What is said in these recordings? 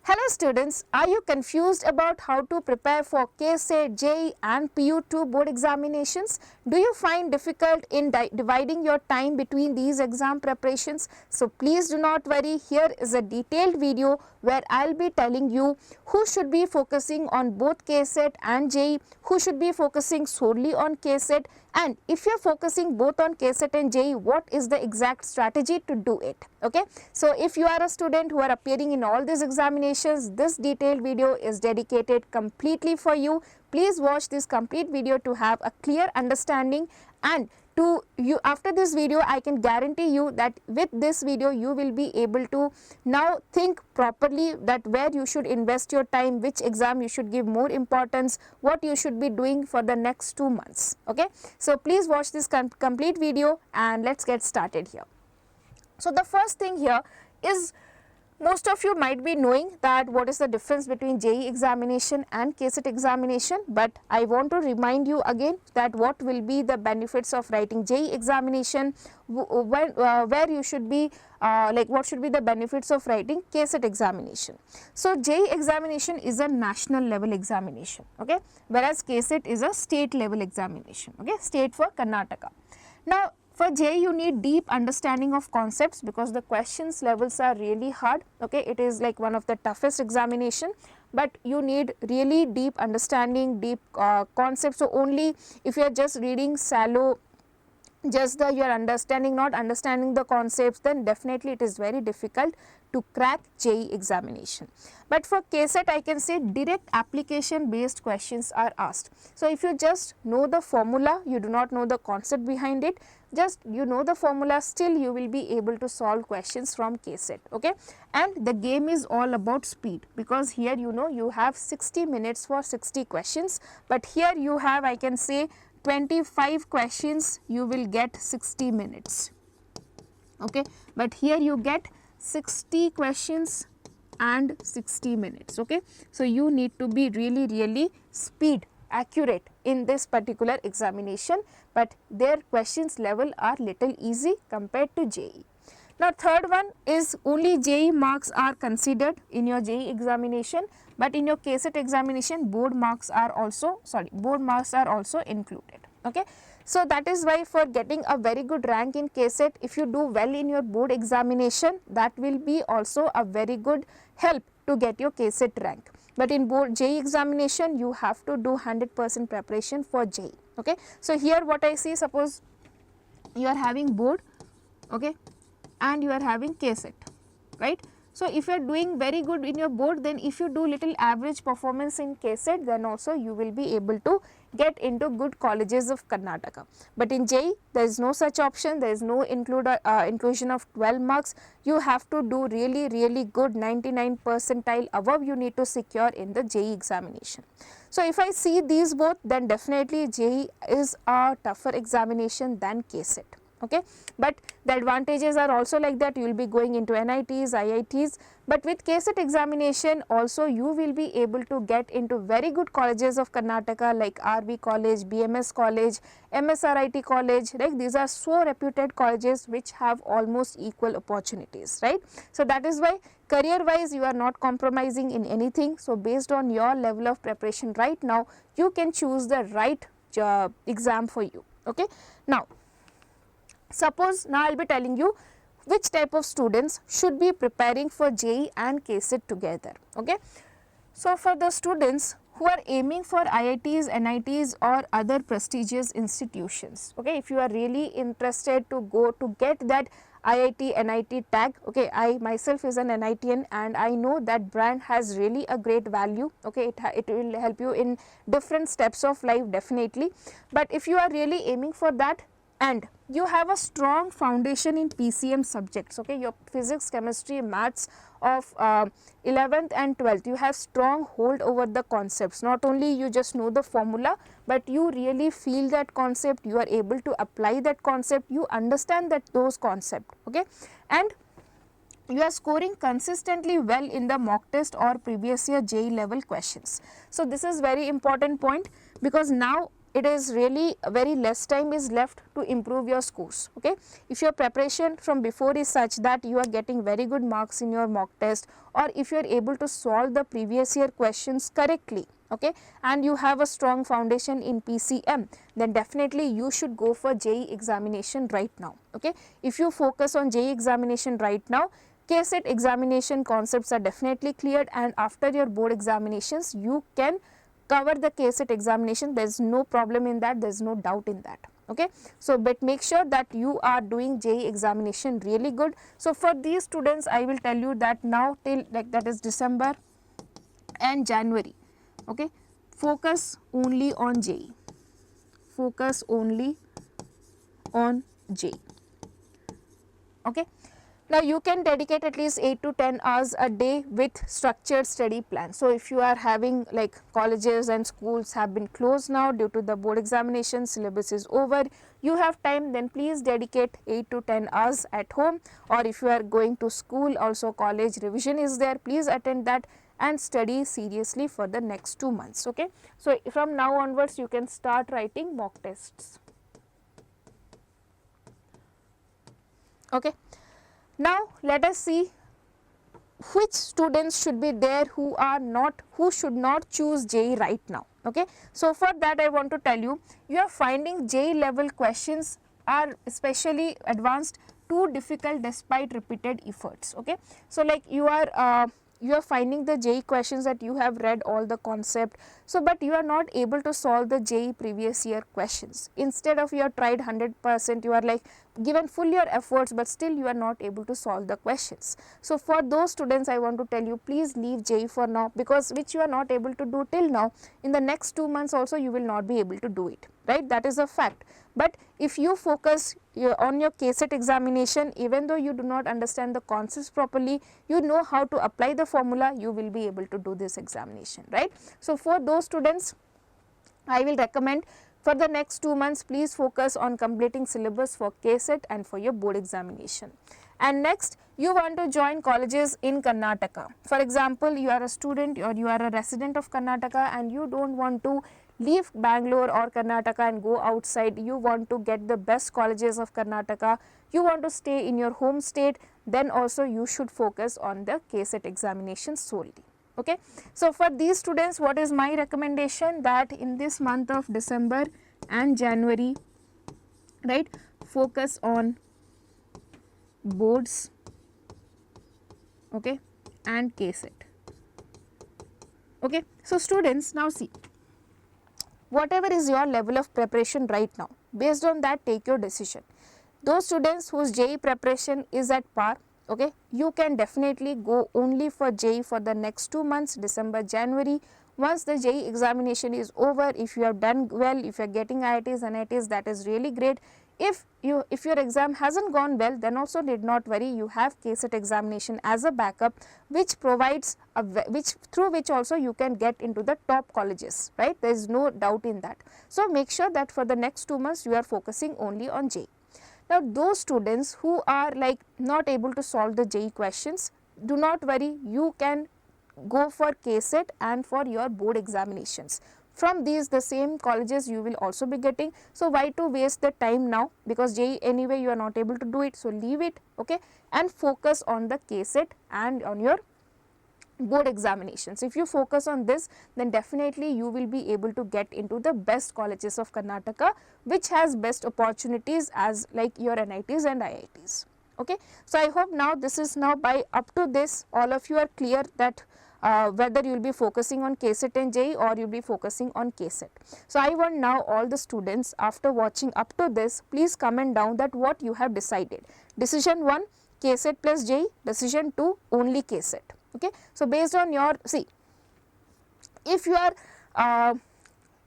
Hello students, are you confused about how to prepare for KCET, JEE and PU2 board examinations? Do you find difficult in dividing your time between these exam preparations? So please do not worry, here is a detailed video where I will be telling you who should be focusing on both KCET and JEE, who should be focusing solely on KCET, and if you are focusing both on KCET and JEE, what is the exact strategy to do it? Okay, so if you are a student who are appearing in all these examinations, this detailed video is dedicated completely for you. Please watch this complete video to have a clear understanding, and after this video I can guarantee you that with this video you will be able to now think properly that where you should invest your time, which exam you should give more importance, what you should be doing for the next 2 months. Okay, so please watch this complete video and let's get started here. So the first thing here is, most of you might be knowing that what is the difference between JEE examination and KCET examination, but I want to remind you again that what will be the benefits of writing JEE examination, where you should be what should be the benefits of writing KCET examination. So JEE examination is a national level examination, okay, whereas KCET is a state level examination, okay, state for Karnataka. Now for JEE you need deep understanding of concepts because the questions levels are really hard, okay, it is like one of the toughest examination, but you need really deep understanding, deep concepts. So only if you are just reading shallow, just you are not understanding the concepts, then definitely it is very difficult to crack JEE examination. But for KCET I can say direct application based questions are asked. So if you just know the formula, you do not know the concept behind it, just you know the formula, still you will be able to solve questions from KCET, okay. And the game is all about speed, because here you have 60 minutes for 60 questions, but here you have, I can say, 25 questions, you will get 60 minutes, okay, but here you get 60 questions and 60 minutes, okay. So you need to be really speed accurate in this particular examination, but their questions level are little easy compared to JEE. Now third one is, only JEE marks are considered in your JEE examination, but in your KCET examination board marks are also included, okay. So that is why for getting a very good rank in KCET, if you do well in your board examination, that will be also a very good help to get your KCET rank. But in board JEE examination you have to do 100% preparation for JEE, okay. So here what I see, suppose you are having board, okay, and you are having KCET, right. So if you are doing very good in your board, then if you do little average performance in KCET, then also you will be able to get into good colleges of Karnataka. But in JEE there is no such option, there is no inclusion of 12 marks, you have to do really good, 99 percentile above you need to secure in the JEE examination. So if I see these both, then definitely JEE is a tougher examination than KCET, okay. But the advantages are also like that, you will be going into NITs, IITs, but with KCET examination also you will be able to get into very good colleges of Karnataka like RV College, BMS College, MSRIT College, right. These are so reputed colleges which have almost equal opportunities, right. So that is why career wise you are not compromising in anything. So based on your level of preparation right now, you can choose the right exam for you, okay. Now suppose now I will be telling you which type of students should be preparing for JEE and KCET together, okay. So for the students who are aiming for IITs, NITs or other prestigious institutions, okay, if you are really interested to go to get that IIT, NIT tag, okay, I myself is an NITian and I know that brand has really a great value, okay, it will help you in different steps of life definitely. But if you are really aiming for that and you have a strong foundation in PCM subjects, okay, your physics, chemistry, maths of 11th and 12th, you have strong hold over the concepts, not only you just know the formula, but you really feel that concept, you are able to apply that concept, you understand those concepts, okay, and you are scoring consistently well in the mock test or previous year JEE level questions. So this is very important point, because now it is really very less time is left to improve your scores. Okay, if your preparation from before is such that you are getting very good marks in your mock test, or if you are able to solve the previous year questions correctly, okay, and you have a strong foundation in PCM, then definitely you should go for JEE examination right now. Okay, if you focus on JEE examination right now, KCET examination concepts are definitely cleared, and after your board examinations you can cover the KCET examination. There is no problem in that, there is no doubt in that. Okay, so but make sure that you are doing JEE examination really good. So for these students I will tell you that now till like that is December and January, okay, focus only on JEE, focus only on JEE. Okay, now you can dedicate at least 8 to 10 hours a day with structured study plan. So if you are having like colleges and schools have been closed now due to the board examination, syllabus is over, you have time, then please dedicate 8 to 10 hours at home, or if you are going to school, also college revision is there, please attend that and study seriously for the next 2 months. Okay, so from now onwards you can start writing mock tests. Okay, now let us see which students should be there who should not choose JEE right now. Okay, so for that I want to tell you, you are finding JEE level questions are especially advanced too difficult despite repeated efforts. Okay, so like you are finding the JEE questions that you have read all the concept, so but you are not able to solve the JEE previous year questions. Instead of you have tried 100%, you are like given full your efforts, but still you are not able to solve the questions. So for those students I want to tell you, please leave JEE for now, because which you are not able to do till now, in the next 2 months also you will not be able to do it, right? That is a fact. But if you focus on your KCET examination, even though you do not understand the concepts properly, you know how to apply the formula, you will be able to do this examination, right? So for those students I will recommend for the next 2 months, please focus on completing syllabus for KCET and for your board examination. And next, you want to join colleges in Karnataka. For example, you are a student or you are a resident of Karnataka and you don't want to leave Bangalore or Karnataka and go outside. You want to get the best colleges of Karnataka, you want to stay in your home state, then also you should focus on the KCET examination solely. Okay, so for these students, what is my recommendation, that in this month of December and January, right, focus on boards, okay, and KCET. Okay, so students, now see, whatever is your level of preparation right now, based on that take your decision. Those students whose JEE preparation is at par, okay, you can definitely go only for JEE for the next 2 months, December, January. Once the JEE examination is over, if you have done well, if you are getting IITs, NITs, that is really great. If your exam hasn't gone well, then also need not worry, you have KCET examination as a backup, which provides through which also you can get into the top colleges, right? There is no doubt in that. So make sure that for the next 2 months you are focusing only on JEE. Now those students who are like not able to solve the JEE questions, do not worry, you can go for KCET and for your board examinations. From these, the same colleges you will also be getting. So why to waste the time now, because JEE anyway you are not able to do it, so leave it, okay, and focus on the KCET and on your board examinations. If you focus on this, then definitely you will be able to get into the best colleges of Karnataka, which has best opportunities as like your NITs and IITs. Okay, so I hope now this is now by up to this all of you are clear that whether you will be focusing on KCET and JEE or you will be focusing on KCET. So I want now all the students, after watching up to this, please comment down that what you have decided. Decision 1, KCET plus JEE, decision 2, only KCET. Okay, so based on your, see, if you are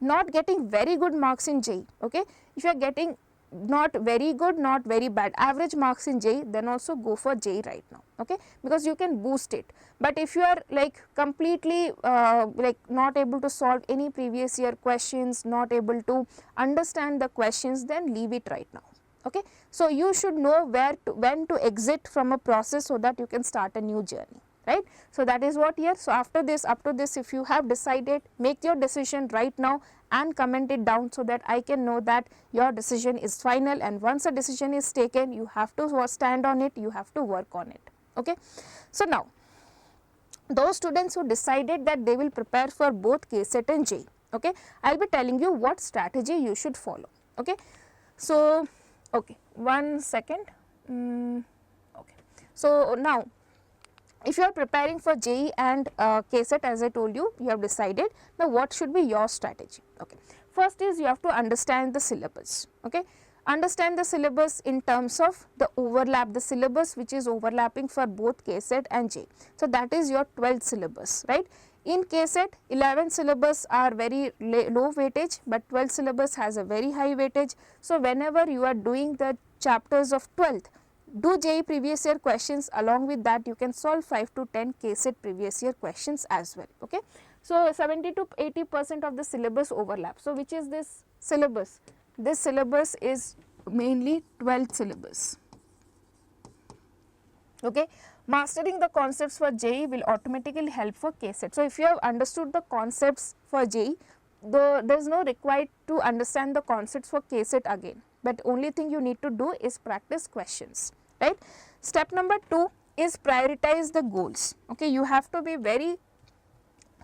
not getting very good marks in JEE, okay, if you are getting not very good, not very bad, average marks in JEE, then also go for JEE right now, okay, because you can boost it. But if you are like completely like not able to solve any previous year questions, not able to understand the questions, then leave it right now. Okay, so you should know when to exit from a process so that you can start a new journey. right. So, that is what here. So, after this, up to this, if you have decided, make your decision right now and comment it down, so that I can know that your decision is final, and once a decision is taken, you have to stand on it, you have to work on it. Okay. So, now those students who decided that they will prepare for both KCET and JEE, okay, I will be telling you what strategy you should follow. Okay. So, okay, one second. Okay. So, now if you are preparing for JEE and KCET, as I told you, you have decided. Now, what should be your strategy? Okay. First is you have to understand the syllabus. Okay. Understand the syllabus in terms of the overlap, the syllabus which is overlapping for both KCET and JEE. So, that is your 12th syllabus, right. In KCET, 11 syllabus are very low weightage, but 12th syllabus has a very high weightage. So, whenever you are doing the chapters of 12th, do JEE previous year questions, along with that you can solve 5 to 10 KCET previous year questions as well. Okay. So, 70 to 80% of the syllabus overlap. So, which is this syllabus? This syllabus is mainly 12th syllabus. Okay. Mastering the concepts for JEE will automatically help for KCET. So, if you have understood the concepts for JEE, there is no required to understand the concepts for KCET again, but only thing you need to do is practice questions, right. Step number 2 is prioritize the goals. Okay. You have to be very.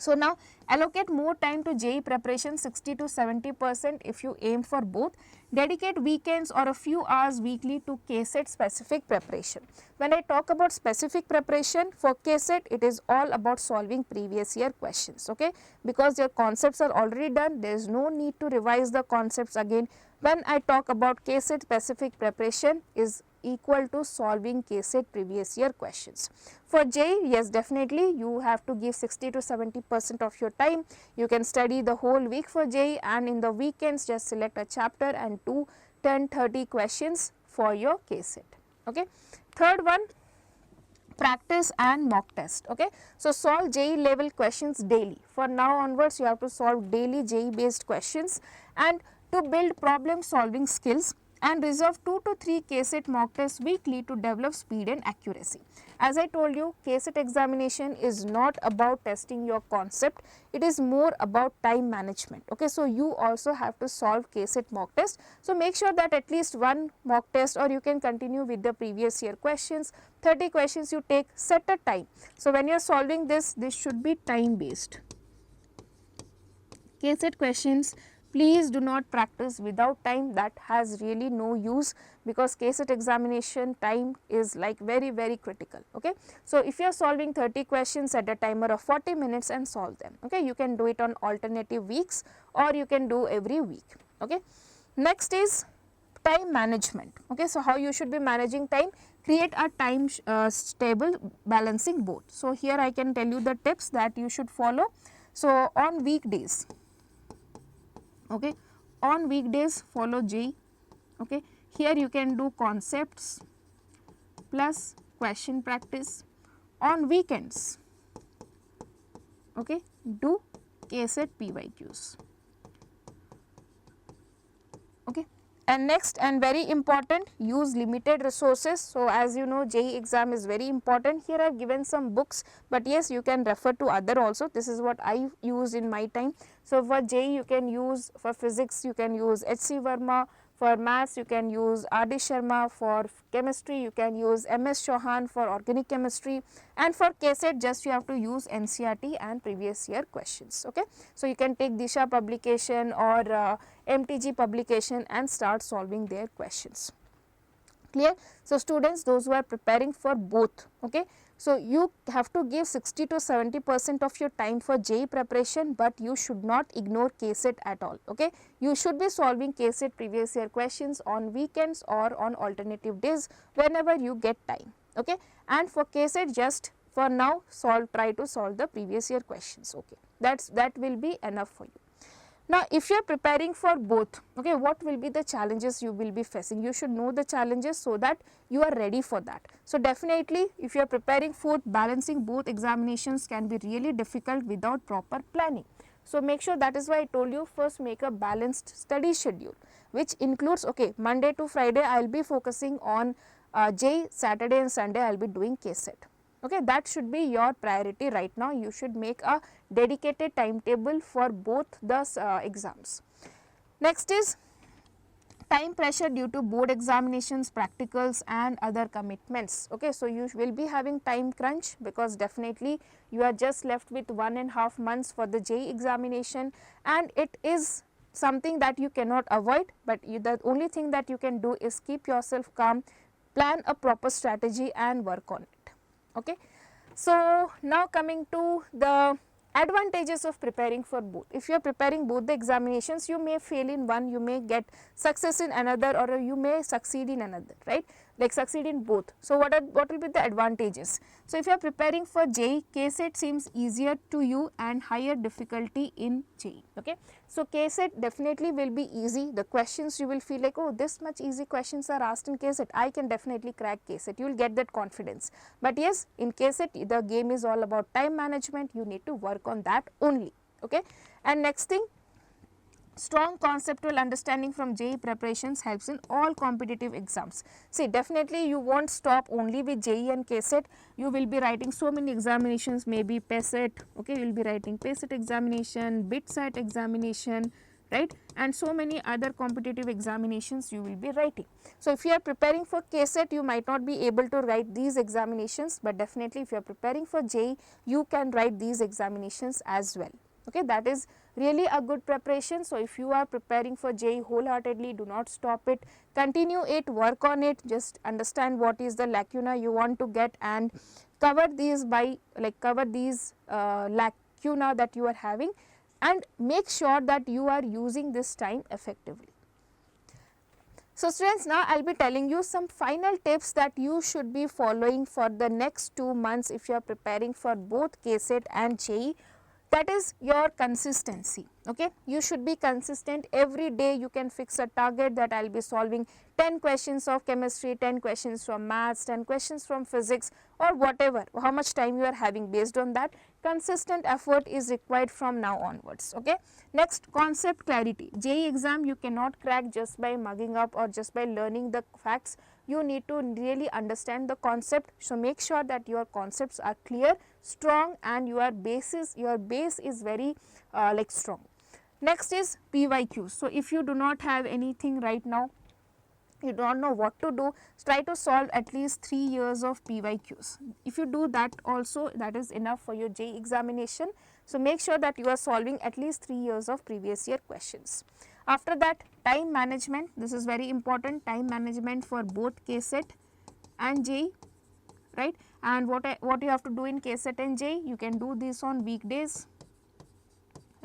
So, now allocate more time to JEE preparation, 60 to 70% if you aim for both. Dedicate weekends or a few hours weekly to KCET specific preparation. When I talk about specific preparation for KCET, it is all about solving previous year questions, okay, because your concepts are already done, there is no need to revise the concepts again. When I talk about KCET specific preparation is equal to solving KCET previous year questions. For JEE, yes, definitely you have to give 60 to 70% of your time. You can study the whole week for JEE, and in the weekends just select a chapter and do 10-30 questions for your KCET. Okay. Third one, practice and mock test. Okay. So, solve JEE level questions daily. For now onwards, you have to solve daily JEE based questions, and to build problem solving skills, and reserve 2 to 3 KCET mock tests weekly to develop speed and accuracy. As I told you, KCET examination is not about testing your concept, it is more about time management. Okay. So, you also have to solve KCET mock test. So, make sure that at least one mock test, or you can continue with the previous year questions, 30 questions you take, set a time. So, when you are solving this should be time based. KCET questions, please do not practice without time, that has really no use, because KCET examination time is like very critical. Okay. So, if you are solving 30 questions at a timer of 40 minutes and solve them, okay, you can do it on alternative weeks, or you can do every week. Okay. Next is time management. Okay. So, how you should be managing time? Create a time table balancing both. So, here I can tell you the tips that you should follow. So, on weekdays, okay, on weekdays follow JEE. Okay. Here you can do concepts plus question practice. On weekends, okay, do KCET PYQs. Okay. And next, and very important, use limited resources. So, as you know, JEE exam is very important. Here I have given some books, but yes, you can refer to other also. This is what I used in my time. So, for JEE you can use, for physics you can use H.C. Verma, for maths you can use R.D. Sharma, for chemistry you can use M.S. Chauhan for organic chemistry, and for KCET just you have to use NCERT and previous year questions. Okay. So, you can take Disha publication or MTG publication and start solving their questions. Clear? So, students, those who are preparing for both, okay. So, you have to give 60 to 70% of your time for JEE preparation, but you should not ignore KCET at all. Okay. You should be solving KCET previous year questions on weekends or on alternative days whenever you get time. Okay. And for KCET, just for now try to solve the previous year questions. Okay. That will be enough for you. Now, if you are preparing for both, okay, what will be the challenges you will be facing? You should know the challenges so that you are ready for that. So, definitely if you are preparing for balancing both examinations can be really difficult without proper planning. So, make sure, that is why I told you, first make a balanced study schedule, which includes, okay, Monday to Friday I will be focusing on JEE, Saturday and Sunday I will be doing KCET. Okay, that should be your priority right now. You should make a dedicated timetable for both the exams. Next is time pressure due to board examinations, practicals and other commitments. Okay, so you will be having time crunch because definitely you are just left with 1.5 months for the JEE examination, and it is something that you cannot avoid, but the only thing that you can do is keep yourself calm, plan a proper strategy and work on it. Okay. So, now coming to the advantages of preparing for both. If you are preparing both the examinations, you may fail in one, you may get success in another, or you may succeed in another, right, like succeed in both. So, what will be the advantages? So, if you are preparing for JEE, KCET seems easier to you and higher difficulty in JEE. Okay. So, KCET definitely will be easy. The questions you will feel like, oh, this much easy questions are asked in KCET, I can definitely crack KCET, you will get that confidence. But yes, in KCET the game is all about time management, you need to work on that only. Okay. And next thing, strong conceptual understanding from JEE preparations helps in all competitive exams. See, definitely you won't stop only with JEE and KCET, you will be writing so many examinations, maybe PCET, okay, you will be writing PCET examination, BITSAT examination, right, and so many other competitive examinations you will be writing. So, if you are preparing for KCET, you might not be able to write these examinations, but definitely if you are preparing for JEE, you can write these examinations as well. Okay, that is really a good preparation. So, if you are preparing for JEE wholeheartedly, do not stop it, continue it, work on it, just understand what is the lacuna you want to get and cover these by cover these lacuna that you are having, and make sure that you are using this time effectively. So, students, now I will be telling you some final tips that you should be following for the next 2 months if you are preparing for both KCET and JEE. That is your consistency. Okay, you should be consistent every day. You can fix a target that I will be solving 10 questions of chemistry, 10 questions from maths, 10 questions from physics, or whatever, how much time you are having. Based on that, consistent effort is required from now onwards. Okay. Next, concept clarity. JEE exam you cannot crack just by mugging up or just by learning the facts. You need to really understand the concept. So, make sure that your concepts are clear, strong, and your base is very strong. Next is PYQs. So, if you do not have anything right now, you do not know what to do, try to solve at least 3 years of PYQs. If you do that also, that is enough for your JEE examination. So, make sure that you are solving at least 3 years of previous year questions. After that, time management, this is very important, time management for both KCET and JEE, right. And what you have to do in KCET and JEE, you can do this on weekdays,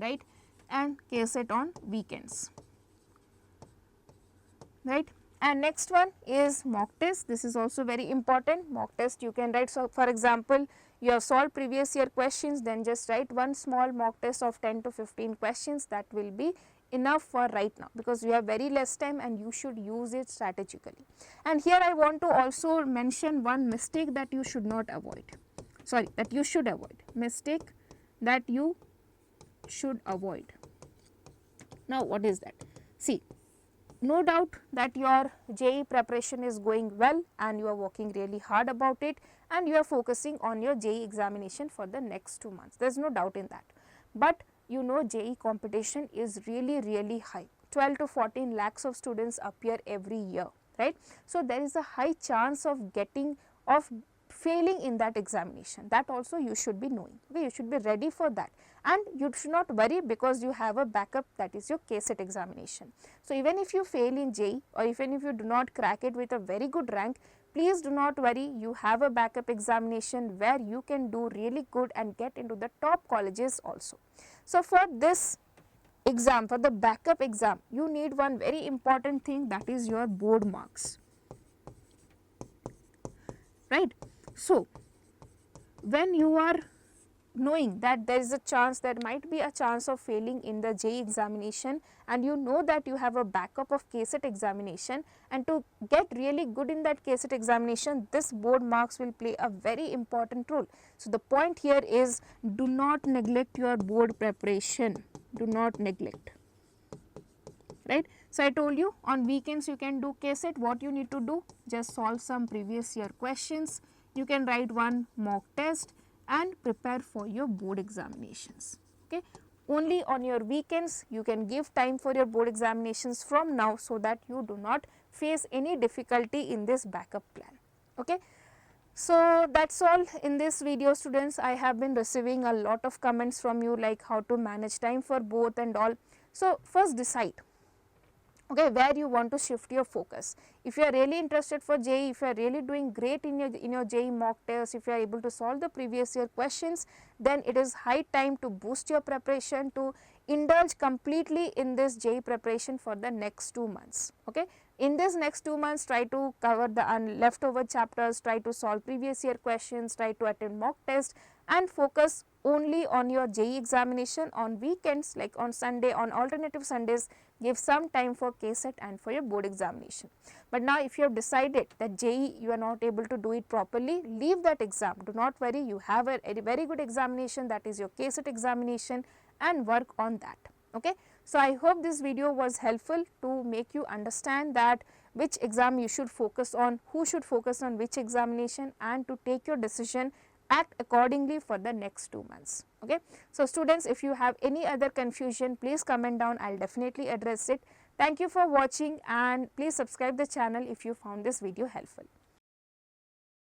right, and KCET on weekends, right. And next one is mock test. This is also very important. Mock test you can write. So, for example, you have solved previous year questions, then just write one small mock test of 10 to 15 questions. That will be enough for right now, because you have very less time and you should use it strategically. And here I want to also mention one mistake that you should not avoid, sorry, that you should avoid, mistake that you should avoid. Now, what is that? See, no doubt that your JEE preparation is going well and you are working really hard about it, and you are focusing on your JEE examination for the next 2 months. There is no doubt in that. But you know, JEE competition is really high. 12 to 14 lakhs of students appear every year, right. So, there is a high chance of failing in that examination. That also you should be knowing. Okay, you should be ready for that, and you should not worry because you have a backup, that is your KCET examination. So, even if you fail in JEE or even if you do not crack it with a very good rank, please do not worry, you have a backup examination where you can do really good and get into the top colleges also. So, for this exam, for the backup exam, you need one very important thing, that is your board marks, right. So, when you are knowing that there is a chance, there might be a chance of failing in the JEE examination, and you know that you have a backup of KCET examination, and to get really good in that KCET examination, this board marks will play a very important role. So, the point here is, do not neglect your board preparation, do not neglect, right. So, I told you on weekends you can do KCET. What you need to do, just solve some previous year questions. you can write one mock test and prepare for your board examinations. Okay. Only on your weekends you can give time for your board examinations from now, so that you do not face any difficulty in this backup plan. Okay. So, that is all in this video, students. I have been receiving a lot of comments from you, like how to manage time for both and all. So, first decide, okay, where you want to shift your focus. If you are really interested for JEE, if you are really doing great in your JEE mock test, if you are able to solve the previous year questions, then it is high time to boost your preparation, to indulge completely in this JEE preparation for the next 2 months. Okay. In this next 2 months, try to cover the leftover chapters, try to solve previous year questions, try to attend mock test, and focus only on your JEE examination. On weekends, like on Sunday, on alternative Sundays, give some time for KCET and for your board examination. But now if you have decided that JEE you are not able to do it properly, leave that exam. Do not worry, you have a very good examination, that is your KCET examination, and work on that. Okay. So, I hope this video was helpful to make you understand that which exam you should focus on, who should focus on which examination, and to take your decision, act accordingly for the next 2 months. Okay. So, students, if you have any other confusion, please comment down, I will definitely address it. Thank you for watching, and please subscribe the channel if you found this video helpful.